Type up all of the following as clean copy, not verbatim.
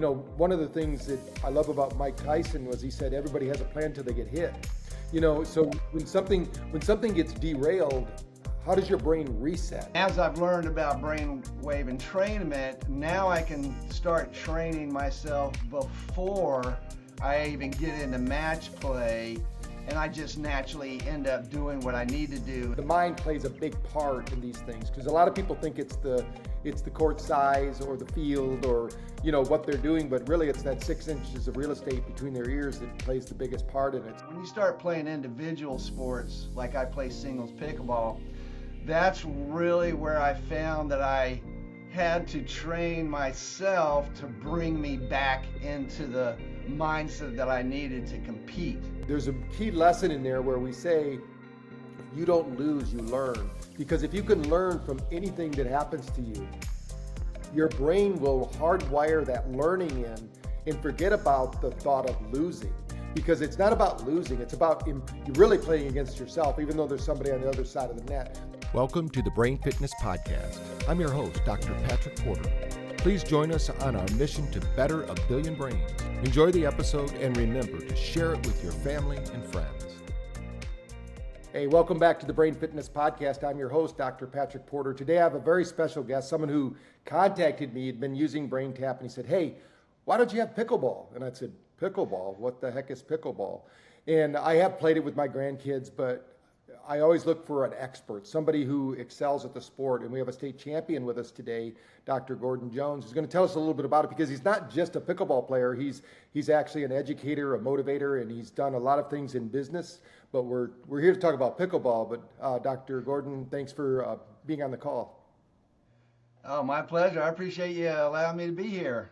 You know, one of the things that I love about Mike Tyson was he said everybody has a plan till they get hit. You know, so when something gets derailed, how does your brain reset? As I've learned about brainwave entrainment, now I can start training myself before I even get into match play, and I just naturally end up doing what I need to do. The mind plays a big part in these things because a lot of people think it's the court size or the field or, you know, what they're doing, but really it's that 6 inches of real estate between their ears that plays the biggest part in it. When you start playing individual sports, like I play singles pickleball, that's really where I found that I had to train myself to bring me back into the mindset that I needed to compete. There's a key lesson in there where we say, you don't lose, you learn. Because if you can learn from anything that happens to you, your brain will hardwire that learning in and forget about the thought of losing. Because it's not about losing, it's about you're really playing against yourself, even though there's somebody on the other side of the net. Welcome to the Brain Fitness Podcast. I'm your host, Dr. Patrick Porter. Please join us on our mission to better a billion brains. Enjoy the episode and remember to share it with your family and friends. Hey, welcome back to the Brain Fitness Podcast. I'm your host, Dr. Patrick Porter. Today I have a very special guest, someone who contacted me, had been using BrainTap, and he said, hey, why don't you have pickleball? And I said, pickleball? What the heck is pickleball? And I have played it with my grandkids, but I always look for an expert, somebody who excels at the sport. And we have a state champion with us today, Dr. Gordon Jones, who's going to tell us a little bit about it because he's not just a pickleball player. He's actually an educator, a motivator, and he's done a lot of things in business. But we're here to talk about pickleball. But Dr. Gordon, thanks for being on the call. Oh, my pleasure. I appreciate you allowing me to be here.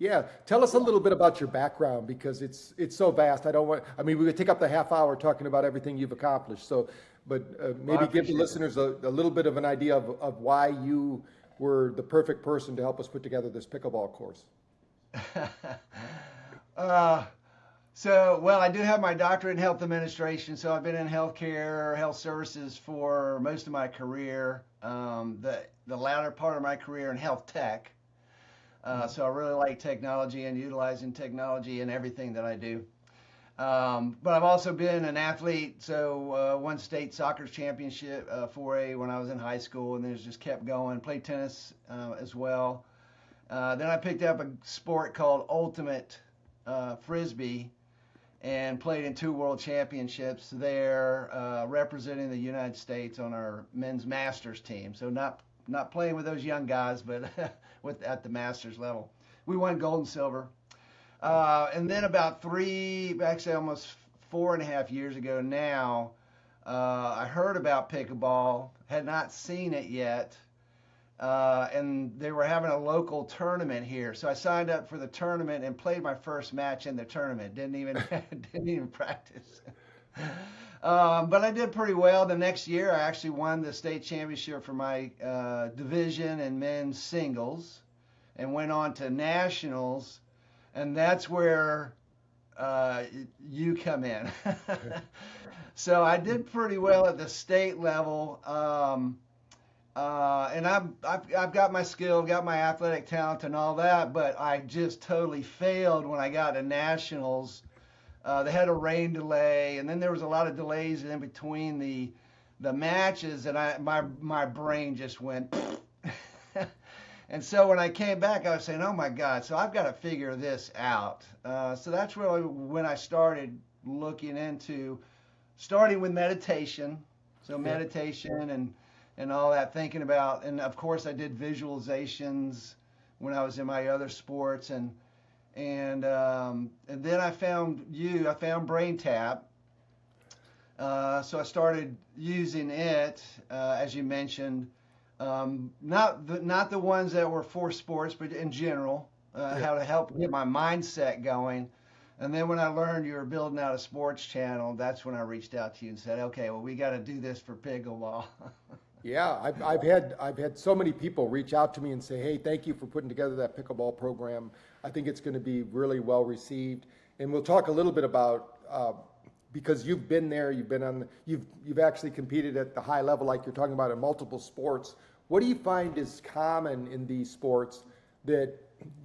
Yeah, tell us a little bit about your background because it's so vast. We would take up the half hour talking about everything you've accomplished. So, but maybe give the listeners a little bit of an idea of why you were the perfect person to help us put together this pickleball course. I do have my doctorate in health administration, so I've been in healthcare, health services for most of my career. The latter part of my career in health tech. So I really like technology and utilizing technology in everything that I do. But I've also been an athlete, so won state soccer championship 4A when I was in high school, and then it's just kept going. Played tennis as well. Then I picked up a sport called ultimate frisbee and played in 2 world championships there, representing the United States on our men's masters team. So not playing with those young guys, but at the masters level. We won gold and silver. And then about almost 4.5 years ago now, I heard about pickleball, had not seen it yet, and they were having a local tournament here. So I signed up for the tournament and played my first match in the tournament. Didn't even practice. But I did pretty well. The next year, I actually won the state championship for my division in men's singles and went on to nationals. And that's where you come in. So I did pretty well at the state level. And I've got my skill, got my athletic talent and all that, but I just totally failed when I got to nationals. They had a rain delay, and then there was a lot of delays in between the matches, and my brain just went. And so when I came back, I was saying, "Oh my God!" So I've got to figure this out. So that's really when I started looking into starting with meditation. So meditation and all that, thinking about, and of course I did visualizations when I was in my other sports and then I found BrainTap. So I started using it, as you mentioned, not the ones that were for sports, but in general, how to help get my mindset going. And then when I learned you were building out a sports channel, that's when I reached out to you and said, okay, well, we got to do this for pickleball. Yeah, I've had so many people reach out to me and say, hey, thank you for putting together that pickleball program. I think it's going to be really well received. And we'll talk a little bit about because you've been there, you've actually competed at the high level like you're talking about in multiple sports. What do you find is common in these sports that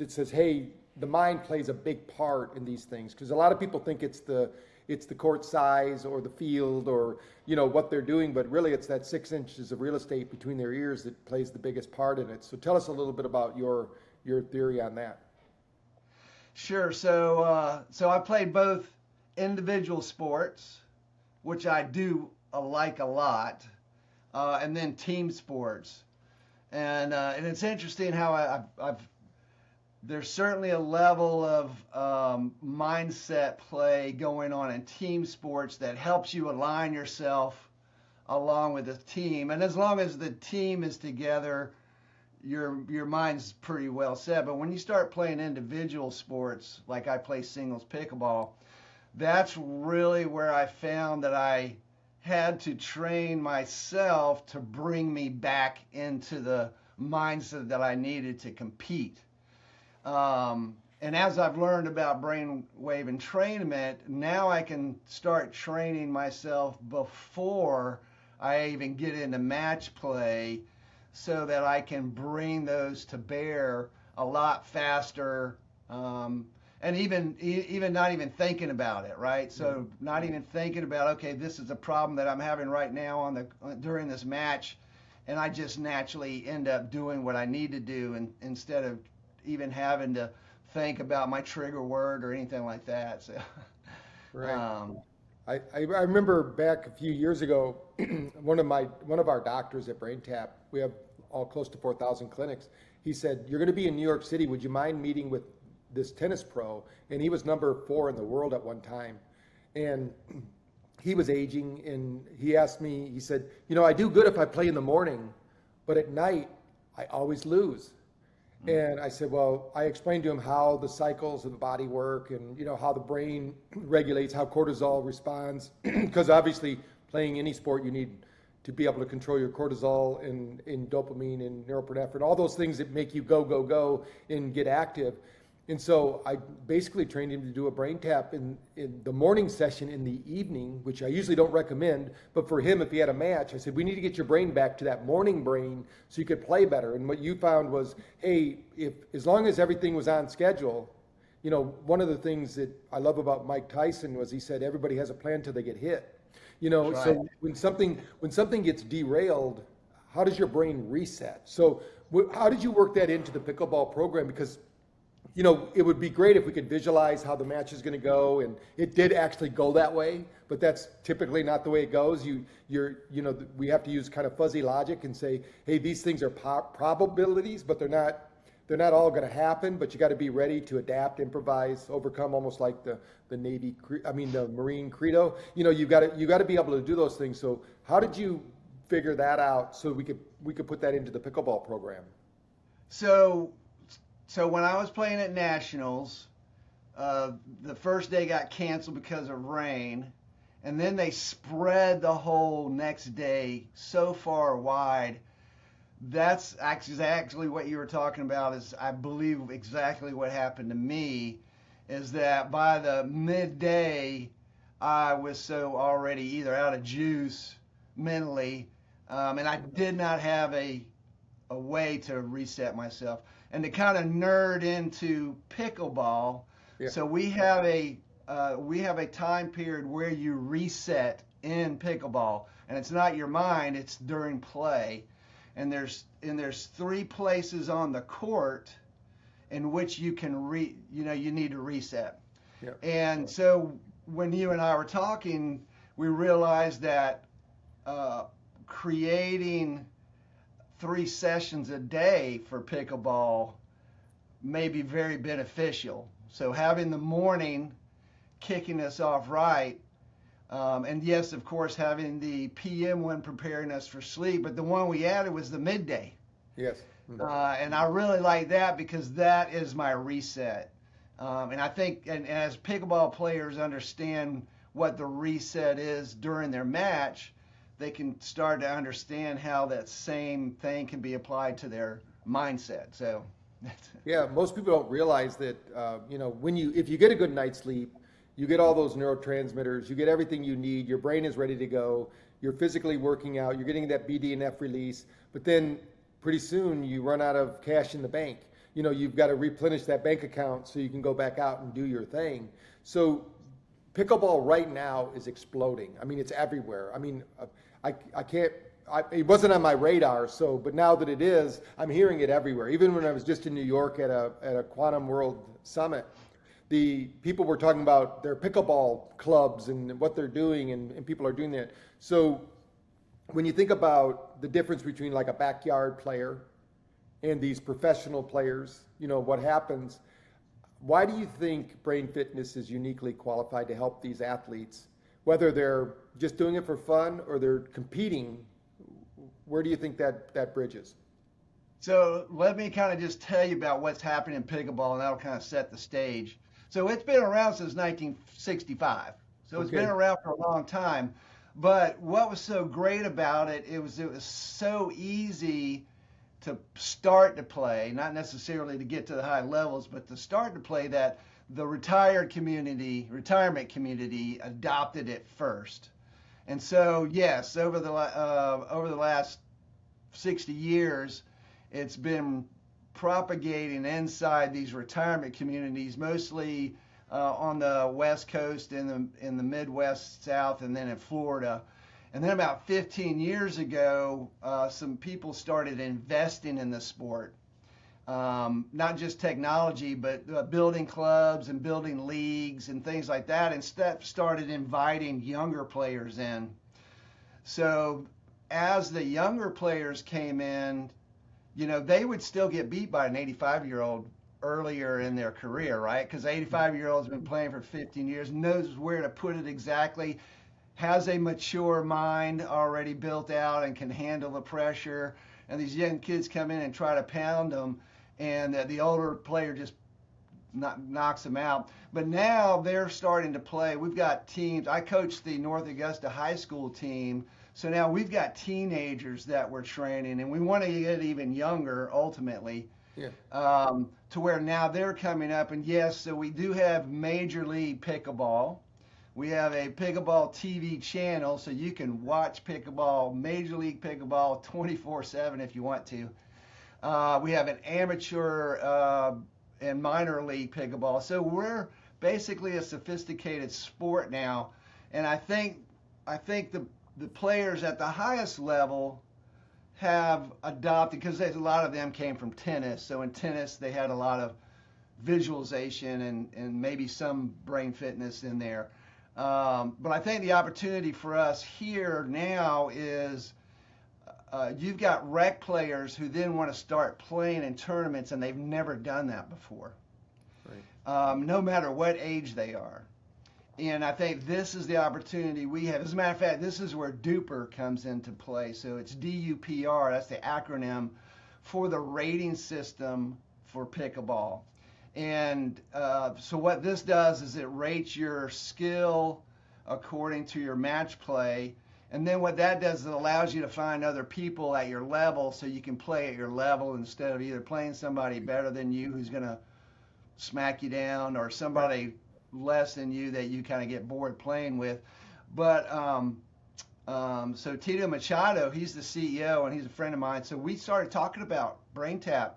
says, hey, the mind plays a big part in these things, because a lot of people think it's the court size or the field or what they're doing, but really it's that 6 inches of real estate between their ears that plays the biggest part in it. So tell us a little bit about your theory on that. Sure. So I played both individual sports, which I do like a lot, and then team sports. And it's interesting how there's certainly a level of mindset play going on in team sports that helps you align yourself along with the team. And as long as the team is together, your mind's pretty well set. But when you start playing individual sports, like I play singles pickleball, that's really where I found that I had to train myself to bring me back into the mindset that I needed to compete. And as I've learned about brainwave entrainment, now I can start training myself before I even get into match play, so that I can bring those to bear a lot faster, and even not even thinking about it, right? So not even thinking about, okay, this is a problem that I'm having right now during this match, and I just naturally end up doing what I need to do, and instead of even having to think about my trigger word or anything like that. So, right. I remember back a few years ago, one of our doctors at BrainTap, we have all close to 4,000 clinics. He said, "You're going to be in New York City. Would you mind meeting with this tennis pro?" And he was number 4 in the world at one time, and he was aging. And he asked me, he said, "I do good if I play in the morning, but at night I always lose." And I said, well, I explained to him how the cycles of the body work, and how the brain regulates, how cortisol responds, because obviously playing any sport you need to be able to control your cortisol and dopamine and norepinephrine, all those things that make you go and get active. And so I basically trained him to do a brain tap in the morning session in the evening, which I usually don't recommend. But for him, if he had a match, I said, we need to get your brain back to that morning brain so you could play better. And what you found was, hey, as long as everything was on schedule, one of the things that I love about Mike Tyson was he said, everybody has a plan till they get hit. Right. So when something gets derailed, how does your brain reset? So how did you work that into the pickleball program? Because it would be great if we could visualize how the match is going to go, and it did actually go that way, but that's typically not the way it goes. We have to use kind of fuzzy logic and say, hey, these things are probabilities, but they're not all going to happen. But you got to be ready to adapt, improvise, overcome, almost like the Marine credo. You got to be able to do those things. So how did you figure that out so we could put that into the pickleball program? So when I was playing at Nationals, the first day got canceled because of rain, and then they spread the whole next day so far wide. That's actually what you were talking about, is I believe exactly what happened to me, is that by the midday, I was so already either out of juice mentally, and I did not have a way to reset myself. And to kind of nerd into pickleball, yeah. So we have a time period where you reset in pickleball, and it's not your mind; it's during play. And there's 3 places on the court in which you can you need to reset. Yeah. And so when you and I were talking, we realized that creating 3 sessions a day for pickleball may be very beneficial. So having the morning kicking us off right, and yes, of course, having the PM one preparing us for sleep, but the one we added was the midday. Yes. Mm-hmm. And I really like that because that is my reset. And I think, and as pickleball players understand what the reset is during their match, they can start to understand how that same thing can be applied to their mindset. So, yeah, most people don't realize that if you get a good night's sleep, you get all those neurotransmitters, you get everything you need, your brain is ready to go, you're physically working out, you're getting that BDNF release, but then pretty soon you run out of cash in the bank. you've got to replenish that bank account so you can go back out and do your thing. So pickleball right now is exploding. I mean, it's everywhere. I mean, it wasn't on my radar, but now that it is, I'm hearing it everywhere. Even when I was just in New York at a Quantum World Summit, the people were talking about their pickleball clubs and what they're doing, and people are doing that. So when you think about the difference between like a backyard player and these professional players, what happens, why do you think Brain Fitness is uniquely qualified to help these athletes, whether they're just doing it for fun or they're competing? Where do you think that bridges? So let me kind of just tell you about what's happening in pickleball, and that'll kind of set the stage. So it's been around since 1965. So it's been around for a long time. But what was so great about it, it was so easy to start to play, not necessarily to get to the high levels, but to start to play, that the retirement community adopted it first. And so, yes, over the last 60 years, it's been propagating inside these retirement communities, mostly on the West Coast, in the Midwest, South, and then in Florida. And then about 15 years ago, some people started investing in the sport. Not just technology, but building clubs and building leagues and things like that, and started inviting younger players in. So as the younger players came in, they would still get beat by an 85-year-old earlier in their career, right? Because the 85-year-old's been playing for 15 years, knows where to put it exactly, has a mature mind already built out and can handle the pressure. And these young kids come in and try to pound them, and the older player just knocks them out. But now they're starting to play. We've got teams. I coached the North Augusta high school team. So now we've got teenagers that we're training, and we want to get even younger ultimately, to where now they're coming up. And yes, so we do have Major League Pickleball. We have a Pickleball TV channel, so you can watch pickleball, Major League Pickleball, 24/7 if you want to. We have an amateur and minor league pickleball. So we're basically a sophisticated sport now. And I think the players at the highest level have adopted, because a lot of them came from tennis. So in tennis, they had a lot of visualization and maybe some brain fitness in there. But I think the opportunity for us here now is you've got rec players who then want to start playing in tournaments, and they've never done that before, right. No matter what age they are. And I think this is the opportunity we have. As a matter of fact, this is where DUPR comes into play. So it's DUPR, that's the acronym for the rating system for pickleball. And so what this does is it rates your skill according to your match play. And then what that does is it allows you to find other people at your level, so you can play at your level instead of either playing somebody better than you who's going to smack you down, or somebody less than you that you kind of get bored playing with. But so Tito Machado, he's the CEO, and he's a friend of mine. So we started talking about BrainTap,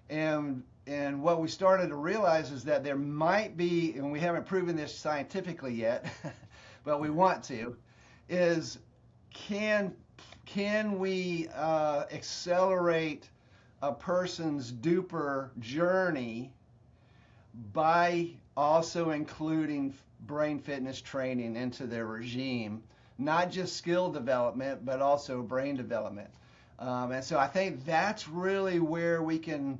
and what we started to realize is that there might be, and we haven't proven this scientifically yet, but we want to, is can we accelerate a person's DUPR journey by also including brain fitness training into their regime, not just skill development, but also brain development. And so I think that's really where we can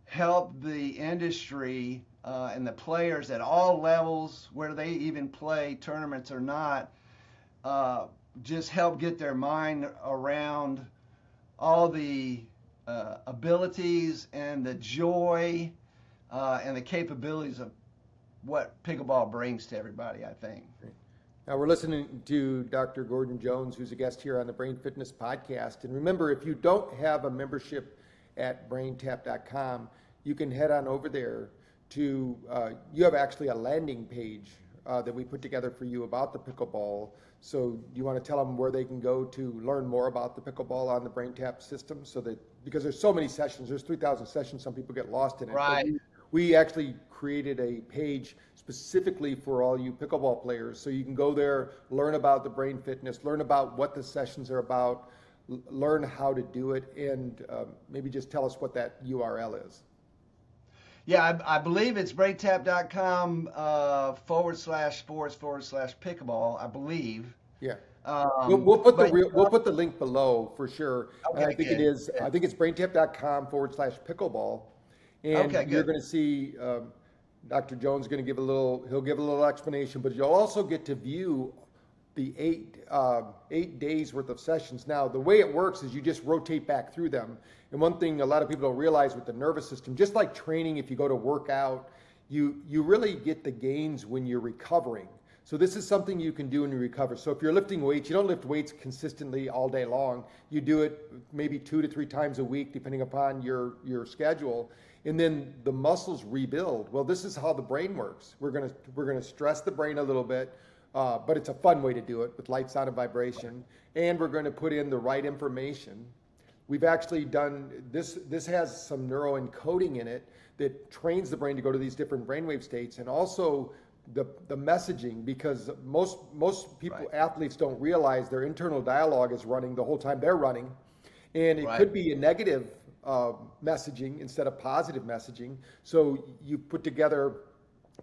help the industry and the players at all levels, where they even play tournaments or not, just help get their mind around all the abilities and the joy and the capabilities of what pickleball brings to everybody, I think. Now we're listening to Dr. Gordon Jones, who's a guest here on the Brain Fitness Podcast. And remember, if you don't have a membership at BrainTap.com, you can head on over there to, you have actually a landing page that we put together for you about the pickleball. So you want to tell them where they can go to learn more about the pickleball on the BrainTap system, so that, because there's so many sessions, there's 3,000 sessions, some people get lost in it. Right. But we actually created a page specifically for all you pickleball players, so you can go there, learn about the brain fitness, learn about what the sessions are about, learn how to do it, and maybe just tell us what that URL is. Yeah, I believe it's BrainTap.com /sports/pickleball, I believe. Yeah. We'll put the link below for sure. Okay, I think good. it is. I think it's BrainTap.com /pickleball, and Okay, you're good. going to see Dr. Jones going to give a little explanation, but you'll also get to view the 8 days worth of sessions. Now, the way it works is you just rotate back through them. And one thing a lot of people don't realize with the nervous system, just like training, if you go to work out, you really get the gains when you're recovering. So this is something you can do when you recover. So if you're lifting weights, you don't lift weights consistently all day long. You do it maybe 2 to 3 times a week, depending upon your schedule. And then the muscles rebuild. Well, this is how the brain works. We're gonna stress the brain a little bit, but it's a fun way to do it with light, sound, and vibration. And we're going to put in the right information. We've actually done this. This has some neuroencoding in it that trains the brain to go to these different brainwave states, and also the messaging, because most people, Right. athletes, don't realize their internal dialogue is running the whole time they're running, and it Right. could be a negative messaging instead of positive messaging. So you put together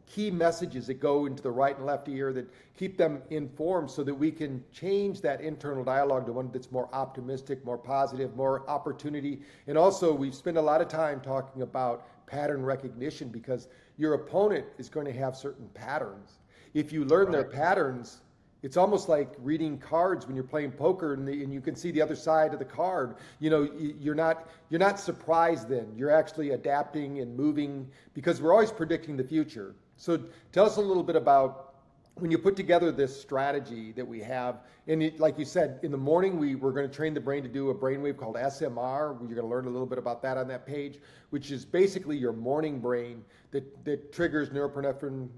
key messages that go into the right and left ear that keep them informed, so that we can change that internal dialogue to one that's more optimistic, more positive, more opportunity. And also, we spend a lot of time talking about pattern recognition, because your opponent is going to have certain patterns. If you learn their patterns, it's almost like reading cards when you're playing poker, and you can see the other side of the card. You know, you're not surprised then. You're actually adapting and moving, because we're always predicting the future. So tell us a little bit about when you put together this strategy that we have. And like you said, in the morning, we're going to train the brain to do a brainwave called SMR. You're going to learn a little bit about that on that page, which is basically your morning brain that triggers norepinephrine,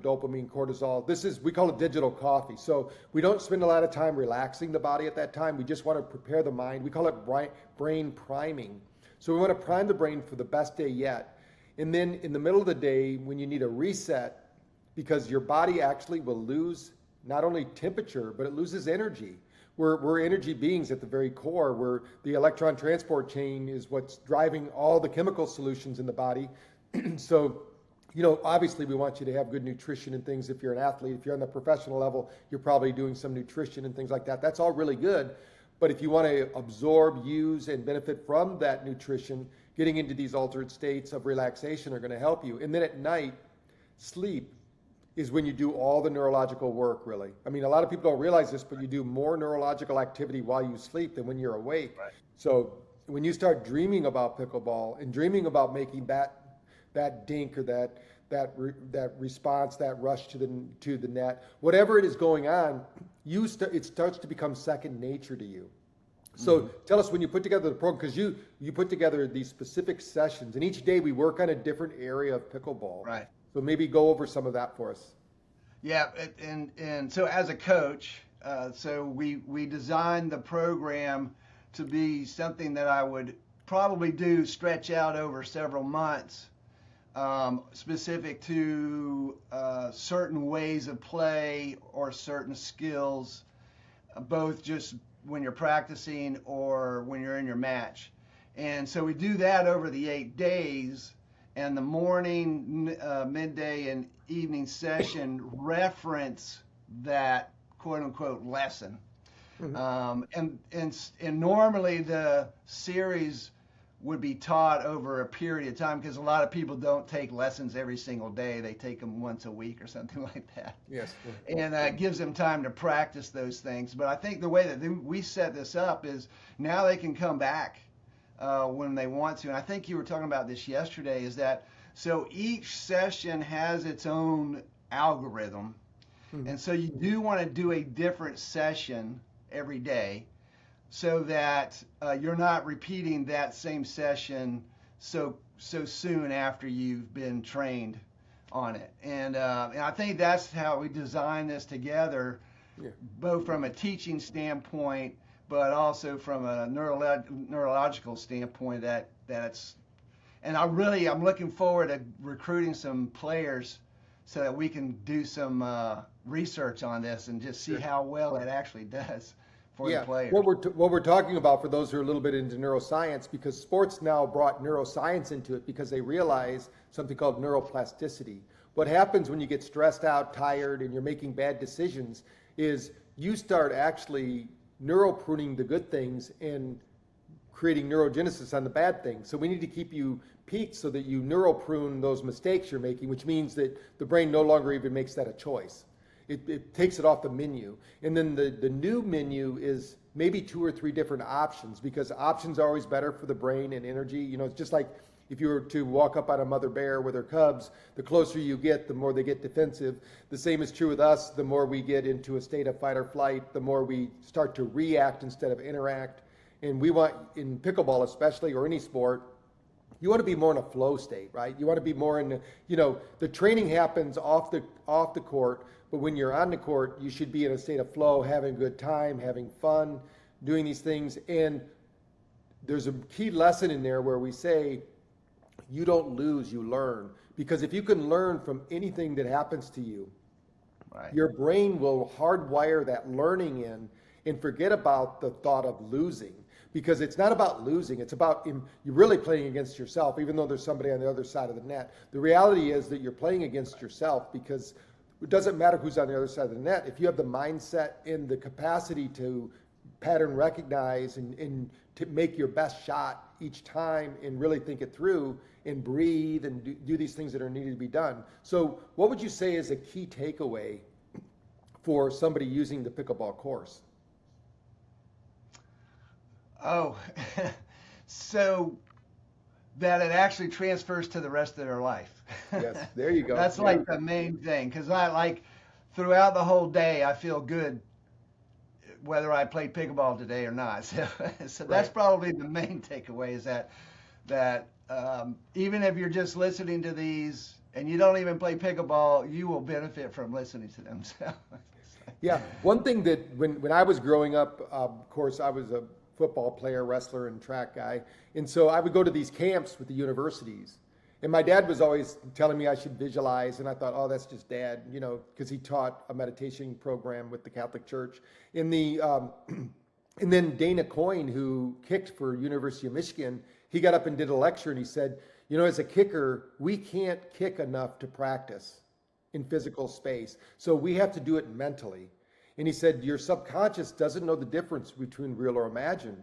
dopamine, cortisol. We call it digital coffee. So we don't spend a lot of time relaxing the body at that time. We just want to prepare the mind. We call it brain priming. So we want to prime the brain for the best day yet. And then in the middle of the day, when you need a reset, because your body actually will lose not only temperature, but it loses energy. We're energy beings at the very core, where the electron transport chain is what's driving all the chemical solutions in the body. So, obviously we want you to have good nutrition and things. If you're an athlete, if you're on the professional level, you're probably doing some nutrition and things like that. That's all really good. But if you want to absorb, use, and benefit from that nutrition, getting into these altered states of relaxation are going to help you. And then at night, sleep is when you do all the neurological work, really. I mean, a lot of people don't realize this, but you do more neurological activity while you sleep than when you're awake. Right. So when you start dreaming about pickleball and dreaming about making that dink or that response, that rush to the net, whatever it is going on, it starts to become second nature to you. So tell us, when you put together the program, because you put together these specific sessions, and each day we work on a different area of pickleball. Right. So maybe go over some of that for us. Yeah, and so as a coach, so we designed the program to be something that I would probably stretch out over several months, specific to certain ways of play or certain skills, both just when you're practicing or when you're in your match. And so we do that over the 8 days, and the morning, midday, and evening session reference that quote unquote lesson. And normally the series would be taught over a period of time, because a lot of people don't take lessons every single day. They take them once a week or something like that. Yes. And it gives them time to practice those things. But I think the way that we set this up is now they can come back when they want to. And I think you were talking about this yesterday, is that so each session has its own algorithm. And so you do want to do a different session every day, so that you're not repeating that same session so soon after you've been trained on it. And I think that's how we designed this together, both from a teaching standpoint, but also from a neurological standpoint. That's and I'm looking forward to recruiting some players so that we can do some research on this and just see how well it actually does for the players. What we're talking about, for those who are a little bit into neuroscience, because sports now brought neuroscience into it because they realize something called neuroplasticity. What happens when you get stressed out, tired, and you're making bad decisions is you start actually neuropruning the good things and creating neurogenesis on the bad things. So we need to keep you peaked so that you neuroprune those mistakes you're making, which means that the brain no longer even makes that a choice. It takes it off the menu. And then the new menu is maybe 2 or 3 different options, because options are always better for the brain and energy. You know, it's just like if you were to walk up on a mother bear with her cubs, the closer you get, the more they get defensive. The same is true with us. The more we get into a state of fight or flight, the more we start to react instead of interact. And we want, in pickleball especially, or any sport, you want to be more in a flow state, right? You want to be more in the, you know, the training happens off the court, but when you're on the court, you should be in a state of flow, having a good time, having fun, doing these things. And there's a key lesson in there where we say, you don't lose, you learn. Because if you can learn from anything that happens to you, your brain will hardwire that learning in and forget about the thought of losing. Because it's not about losing, it's about you're really playing against yourself, even though there's somebody on the other side of the net. The reality is that you're playing against yourself, because it doesn't matter who's on the other side of the net. If you have the mindset and the capacity to pattern recognize and to make your best shot each time and really think it through and breathe and do these things that are needed to be done. So what would you say is a key takeaway for somebody using the pickleball course? Oh, so that it actually transfers to the rest of their life. Yes, there you go. That's like the main thing, because I like throughout the whole day I feel good whether I played pickleball today or not. So that's probably the main takeaway, is that even if you're just listening to these and you don't even play pickleball, you will benefit from listening to them. So. Yeah, one thing that when I was growing up, of course, I was a football player, wrestler, and track guy. And so I would go to these camps with the universities. And my dad was always telling me I should visualize. And I thought, oh, that's just dad, you know, because he taught a meditation program with the Catholic Church. And then Dana Coyne, who kicked for University of Michigan, he got up and did a lecture and he said, you know, as a kicker, we can't kick enough to practice in physical space. So we have to do it mentally. And he said, your subconscious doesn't know the difference between real or imagined.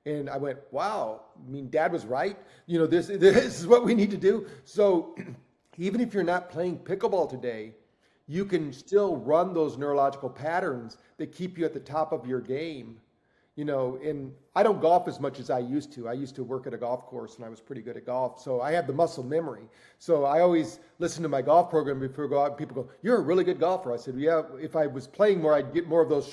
And I went, wow, I mean, Dad was right. You know, this is what we need to do. So even if you're not playing pickleball today, you can still run those neurological patterns that keep you at the top of your game. You know, and I don't golf as much as I used to. I used to work at a golf course and I was pretty good at golf. So I have the muscle memory. So I always listen to my golf program before I go out, and people go, you're a really good golfer. I said, yeah, if I was playing more, I'd get more of those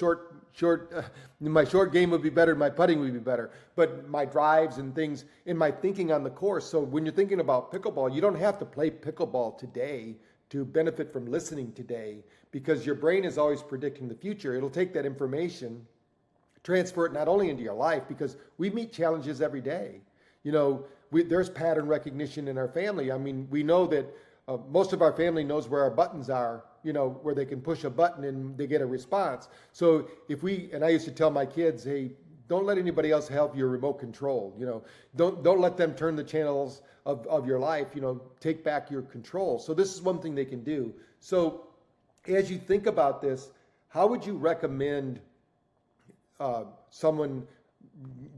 my short game would be better, my putting would be better. But my drives and things in my thinking on the course. So when you're thinking about pickleball, you don't have to play pickleball today to benefit from listening today, because your brain is always predicting the future. It'll take that information, transfer it not only into your life, because we meet challenges every day. You know, there's pattern recognition in our family. I mean, we know that most of our family knows where our buttons are, you know, where they can push a button and they get a response. So and I used to tell my kids, hey, don't let anybody else help your remote control. You know, don't let them turn the channels of your life. You know, take back your control. So this is one thing they can do. So as you think about this, how would you recommend someone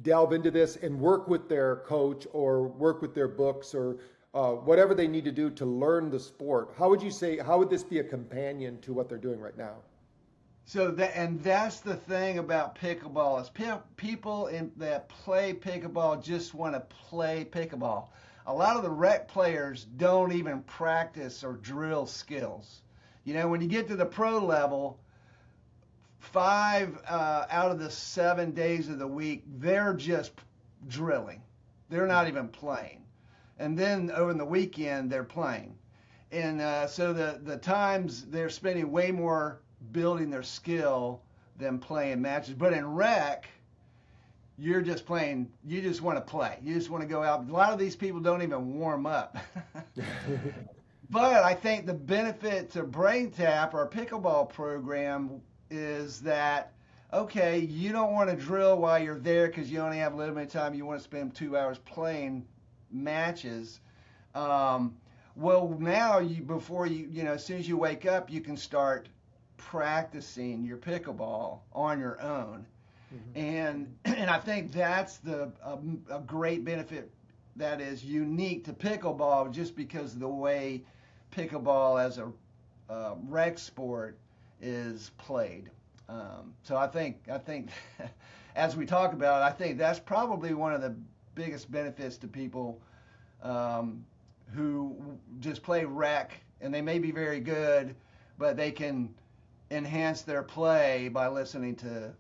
delve into this and work with their coach or work with their books or whatever they need to do to learn the sport? How would this be a companion to what they're doing right now? So that's the thing about pickleball, is people that play pickleball just want to play pickleball. A lot of the rec players don't even practice or drill skills. You know, when you get to the pro level, 5 out of the 7 days of the week, they're just drilling. They're not even playing. And then over the weekend, they're playing. And so the times they're spending way more building their skill than playing matches. But in rec, you're just playing, you just want to play. You just want to go out. A lot of these people don't even warm up. But I think the benefit to BrainTap, our pickleball program, is that, okay, you don't want to drill while you're there because you only have limited time. You want to spend 2 hours playing matches. Well, now before you know, as soon as you wake up, you can start practicing your pickleball on your own. Mm-hmm. And I think that's a great benefit that is unique to pickleball, just because of the way pickleball as a rec sport is played. So I think as we talk about it, I think that's probably one of the biggest benefits to people who just play rec, and they may be very good, but they can enhance their play by listening to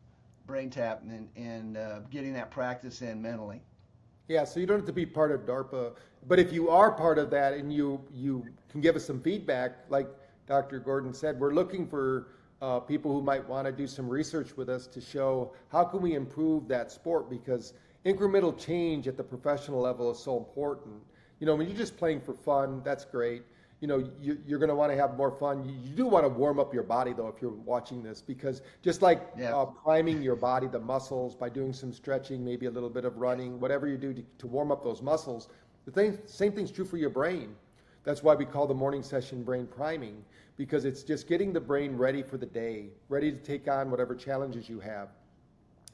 BrainTap and getting that practice in mentally. Yeah, so you don't have to be part of DARPA, but if you are part of that and you can give us some feedback, like Dr. Gordon said, we're looking for people who might want to do some research with us to show how can we improve that sport, because incremental change at the professional level is so important. You know, when you're just playing for fun, that's great. You know, you're going to want to have more fun. You do want to warm up your body, though, if you're watching this, because just like priming your body, the muscles, by doing some stretching, maybe a little bit of running, whatever you do to warm up those muscles, same thing's true for your brain. That's why we call the morning session brain priming, because it's just getting the brain ready for the day, ready to take on whatever challenges you have.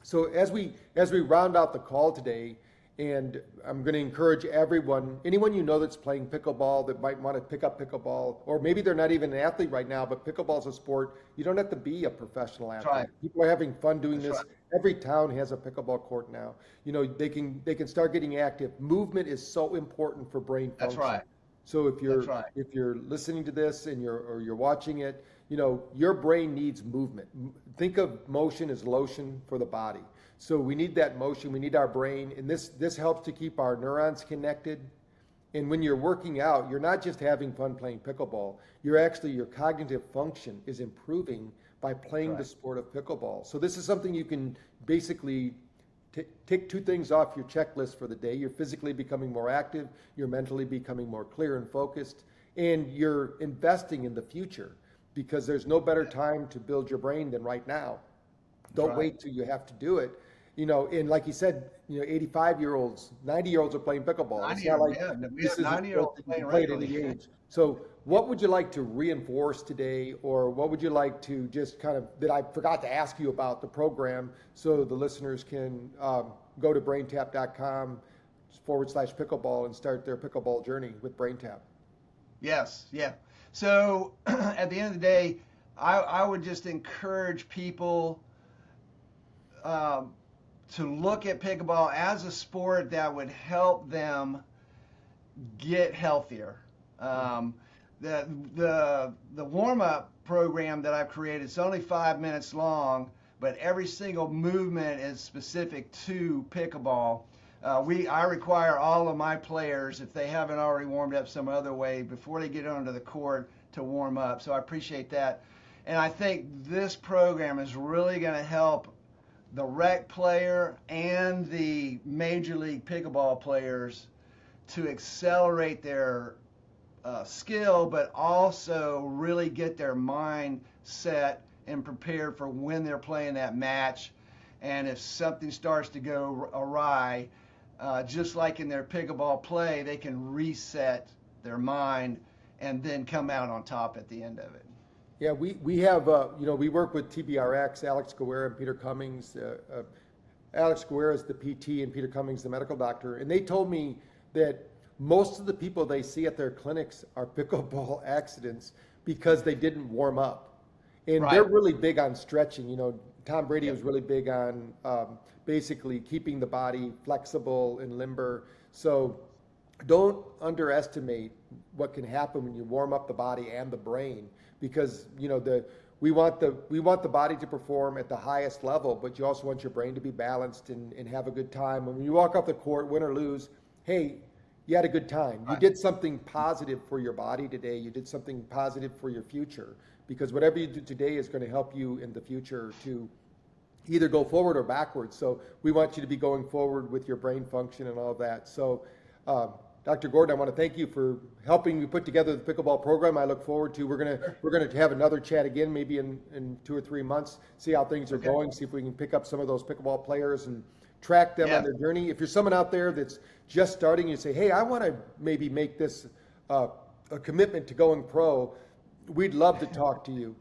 So as we round out the call today, and I'm going to encourage anyone you know that's playing pickleball that might want to pick up pickleball, or maybe they're not even an athlete right now, but pickleball is a sport. You don't have to be a professional athlete. Right. People are having fun doing That's this. right. Every town has a pickleball court now. You know, they can start getting active. Movement is so important for brain function. That's right. So if you're listening to this and you're watching it, you know, your brain needs movement. Think of motion as lotion for the body. So we need that motion, we need our brain, and this helps to keep our neurons connected. And when you're working out, you're not just having fun playing pickleball, your cognitive function is improving by playing the sport of pickleball. So this is something you can basically take 2 things off your checklist for the day. You're physically becoming more active, you're mentally becoming more clear and focused, and you're investing in the future, because there's no better time to build your brain than right now. Don't wait till you have to do it. You know, and like you said, you know, 85-year-olds, 90-year-olds are playing pickleball. It's not like we have 90-year-olds playing regularly. Age. So what would you like to reinforce today, or what would you like to just kind of, that I forgot to ask you about the program, so the listeners can go to braintap.com/pickleball and start their pickleball journey with BrainTap? Yes, yeah. So at the end of the day, I would just encourage people to look at pickleball as a sport that would help them get healthier. The warm-up program that I've created is only 5 minutes long, but every single movement is specific to pickleball. I require all of my players, if they haven't already warmed up some other way, before they get onto the court, to warm up. So I appreciate that. And I think this program is really going to help the rec player and the Major League Pickleball players to accelerate their skill, but also really get their mind set and prepared for when they're playing that match. And if something starts to go awry, just like in their pickleball play, they can reset their mind and then come out on top at the end of it. Yeah, we have, you know, we work with TBRX, Alex Guerra and Peter Cummings. Alex Guerra is the PT and Peter Cummings, the medical doctor. And they told me that most of the people they see at their clinics are pickleball accidents because they didn't warm up. And they're really big on stretching. You know, Tom Brady was really big on basically keeping the body flexible and limber. So don't underestimate what can happen when you warm up the body and the brain, because you know we want the body to perform at the highest level, but you also want your brain to be balanced and have a good time. When you walk off the court, win or lose, hey, you had a good time. You Right. did something positive for your body today. You did something positive for your future, because whatever you do today is going to help you in the future to either go forward or backwards. So we want you to be going forward with your brain function and all of that. So Dr. Gordon, I want to thank you for helping me put together the pickleball program. I look forward to, we're going to have another chat again, maybe in 2 or 3 months, see how things are going, see if we can pick up some of those pickleball players and track them on their journey. If you're someone out there that's just starting, you say, hey, I want to maybe make this a commitment to going pro, we'd love to talk to you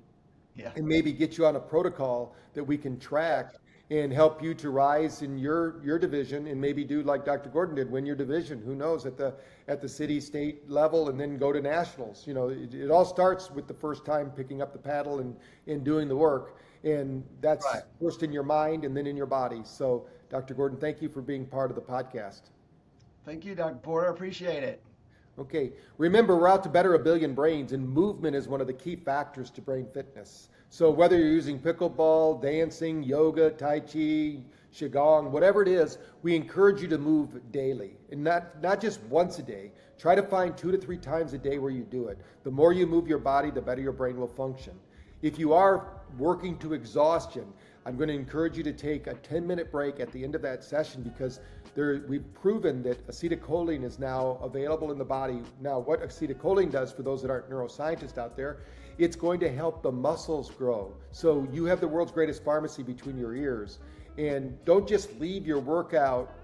and maybe get you on a protocol that we can track and help you to rise in your division, and maybe do like Dr. Gordon did, win your division. Who knows, at the city, state level, and then go to nationals. You know, it all starts with the first time picking up the paddle and doing the work, and that's first in your mind and then in your body. So, Dr. Gordon, thank you for being part of the podcast. Thank you, Dr. Porter. I appreciate it. Okay, remember, we're out to better a billion brains, and movement is one of the key factors to brain fitness. So whether you're using pickleball, dancing, yoga, tai chi, qigong, whatever it is, we encourage you to move daily, and not just once a day. Try to find 2 to 3 times a day where you do it. The more you move your body, the better your brain will function. If you are working to exhaustion, I'm going to encourage you to take a 10-minute break at the end of that session, because we've proven that acetylcholine is now available in the body. Now, what acetylcholine does, for those that aren't neuroscientists out there, it's going to help the muscles grow. So you have the world's greatest pharmacy between your ears. And don't just leave your workout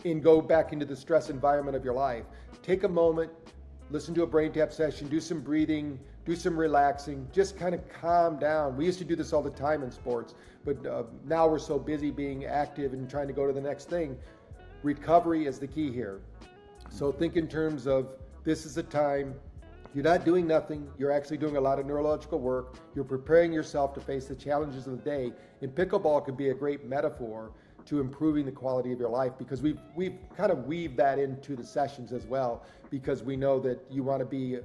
and go back into the stress environment of your life. Take a moment, listen to a BrainTap session, do some breathing, do some relaxing, just kind of calm down. We used to do this all the time in sports, but now we're so busy being active and trying to go to the next thing. Recovery is the key here. So think in terms of, this is a time you're not doing nothing, you're actually doing a lot of neurological work, you're preparing yourself to face the challenges of the day. And pickleball could be a great metaphor to improving the quality of your life, because we've kind of weaved that into the sessions as well, because we know that you want to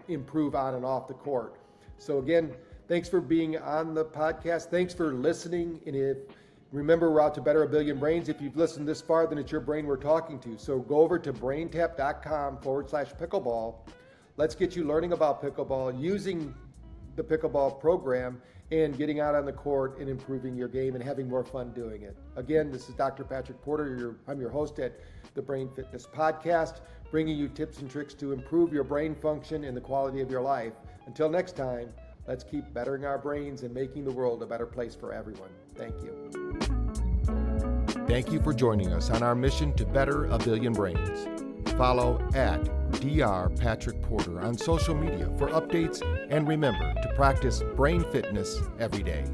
improve on and off the court. So again, thanks for being on the podcast. Thanks for listening. And remember, we're out to better a billion brains. If you've listened this far, then it's your brain we're talking to. So go over to braintap.com/pickleball. Let's get you learning about pickleball, using the pickleball program, and getting out on the court and improving your game and having more fun doing it. Again, this is Dr. Patrick Porter. I'm your host at the Brain Fitness Podcast, bringing you tips and tricks to improve your brain function and the quality of your life. Until next time, let's keep bettering our brains and making the world a better place for everyone. Thank you. Thank you for joining us on our mission to better a billion brains. Follow at Dr. Patrick Porter on social media for updates, and remember to practice brain fitness every day.